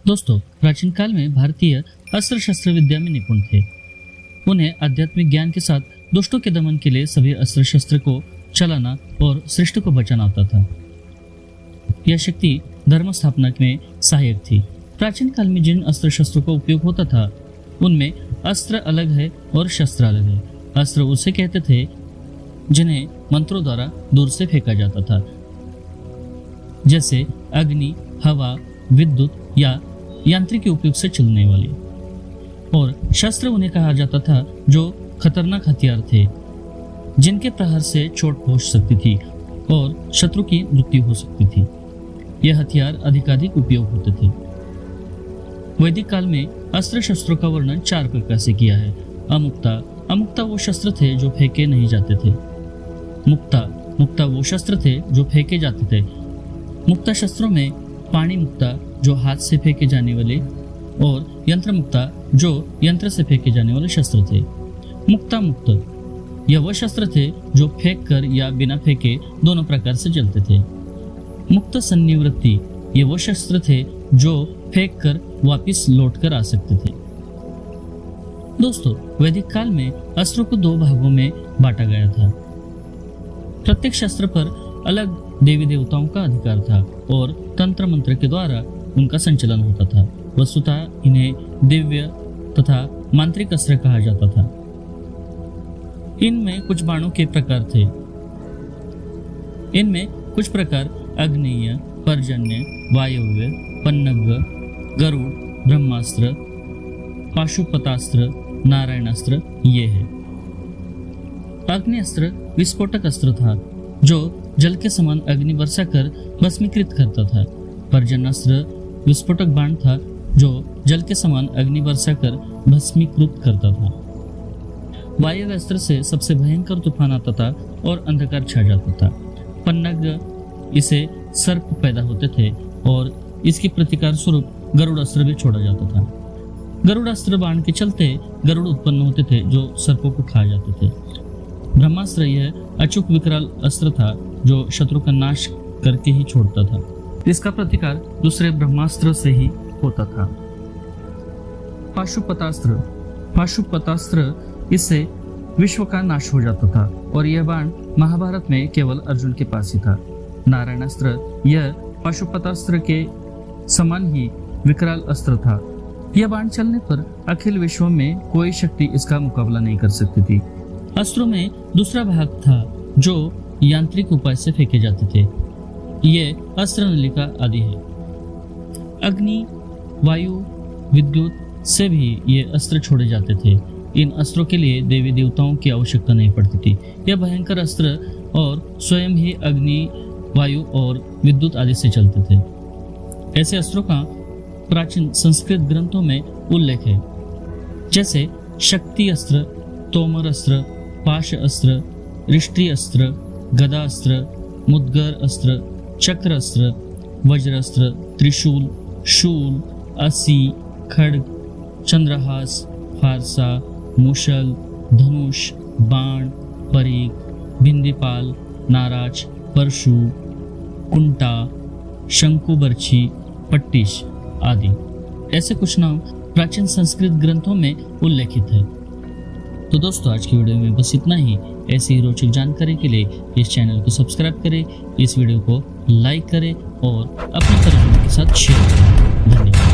दोस्तों, प्राचीन काल में भारतीय अस्त्र शस्त्र विद्या में निपुण थे। उन्हें आध्यात्मिक ज्ञान के साथ दुष्टों के दमन के लिए सभी अस्त्र शस्त्र को चलाना और सृष्टि को बचाना आता था। यह शक्ति धर्म स्थापना में सहायक थी। प्राचीन काल में जिन अस्त्र शस्त्रों का उपयोग होता था उनमें अस्त्र अलग है और शस्त्र अलग है। अस्त्र उसे कहते थे जिन्हें मंत्रों द्वारा दूर से फेंका जाता था, जैसे अग्नि, हवा, विद्युत या यांत्रिक उपयोग से चलने वाली। और शस्त्र उन्हें कहा जाता था जो खतरनाक हथियार थे, जिनके प्रहार से चोट पहुंच सकती थी और शत्रु की मृत्यु हो सकती थी। यह हथियार अधिकाधिक उपयोग होते थे। वैदिक काल में अस्त्र शस्त्रों का वर्णन 4 प्रकार से किया है। अमुक्ता वो शस्त्र थे जो फेंके नहीं जाते थे। मुक्ता वो शस्त्र थे जो फेंके जाते थे। मुक्ता शस्त्रों में पाणी मुक्ता जो हाथ से फेंके जाने वाले और यंत्र मुक्ता जो यंत्र से फेंके जाने वाले शस्त्र थे। मुक्त यह वह शस्त्र थे जो फेंक कर या बिना फेंके दोनों प्रकार से चलते थे। मुक्त संनिवृत्ति ये वो शस्त्र थे जो फेंक कर वापिस लौट कर आ सकते थे। दोस्तों, वैदिक काल में अस्त्रों को 2 भागों में बांटा गया था। प्रत्येक शस्त्र पर अलग देवी देवताओं का अधिकार था और तंत्र मंत्र के द्वारा उनका संचालन होता था। वस्तुतः इन्हें दिव्य तथा मांत्रिक अस्त्र कहा जाता था। इनमें कुछ बाणों के प्रकार थे। इनमें कुछ प्रकार अग्नेय, पर्जन्य, वायव्य, पन्नग, गरुड़, ब्रह्मास्त्र, पाशुपतास्त्र, नारायणास्त्र ये है। अग्निअस्त्र विस्फोटक अस्त्र था जो जल के समान अग्नि बरसा कर भस्मीकृत करता था। पर्जन्यास्त्र विस्फोटक बाण था जो जल के समान अग्नि बरसा कर भस्मीकृत करता था। वायव्य अस्त्र से सबसे भयंकर तूफान आता था और अंधकार छा जाता था। पन्नग इसे सर्प पैदा होते थे और इसकी प्रतिकार स्वरूप गरुड़ अस्त्र भी छोड़ा जाता था। गरुड़ अस्त्र बाण के चलते गरुड़ उत्पन्न होते थे जो सर्पों को खा जाते थे। ब्रह्मास्त्र यह अचूक विकराल अस्त्र था जो शत्रु का नाश करके ही छोड़ता था। इसका प्रतिकार दूसरे ब्रह्मास्त्र से ही होता था। पाशुपतास्त्र इससे विश्व का नाश हो जाता था और यह बाण महाभारत में केवल अर्जुन के पास ही था। नारायणास्त्र यह पाशुपतास्त्र के समान ही विकराल अस्त्र था। यह बाण चलने पर अखिल विश्व में कोई शक्ति इसका मुकाबला नहीं कर सकती थी। अस्त्रों में दूसरा भाग था जो यांत्रिक उपाय से फेंके जाते थे। ये अस्त्र नलिका आदि है। अग्नि, वायु, विद्युत से भी ये अस्त्र छोड़े जाते थे। इन अस्त्रों के लिए देवी देवताओं की आवश्यकता नहीं पड़ती थी। यह भयंकर अस्त्र और स्वयं ही अग्नि, वायु और विद्युत आदि से चलते थे। ऐसे अस्त्रों का प्राचीन संस्कृत ग्रंथों में उल्लेख है, जैसे शक्ति अस्त्र, तोमर अस्त्र, पाश अस्त्र, रिष्टि अस्त्र, गदा अस्त्र, मुद्गर अस्त्र, चक्र अस्त्र, वज्र अस्त्र, त्रिशूल, शूल, असी, खड्ग, चंद्रहास, फारसा, मुशल, धनुष, बाण, परीक, भिंदीपाल, नाराज, परशु, कुंटा, शंकुबर्छी, पट्टिश आदि। ऐसे कुछ नाम प्राचीन संस्कृत ग्रंथों में उल्लेखित है। तो दोस्तों, आज की वीडियो में बस इतना ही। ऐसी ही रोचक जानकारी के लिए इस चैनल को सब्सक्राइब करें, इस वीडियो को लाइक करें और अपने परिजनों के साथ शेयर करें। धन्यवाद।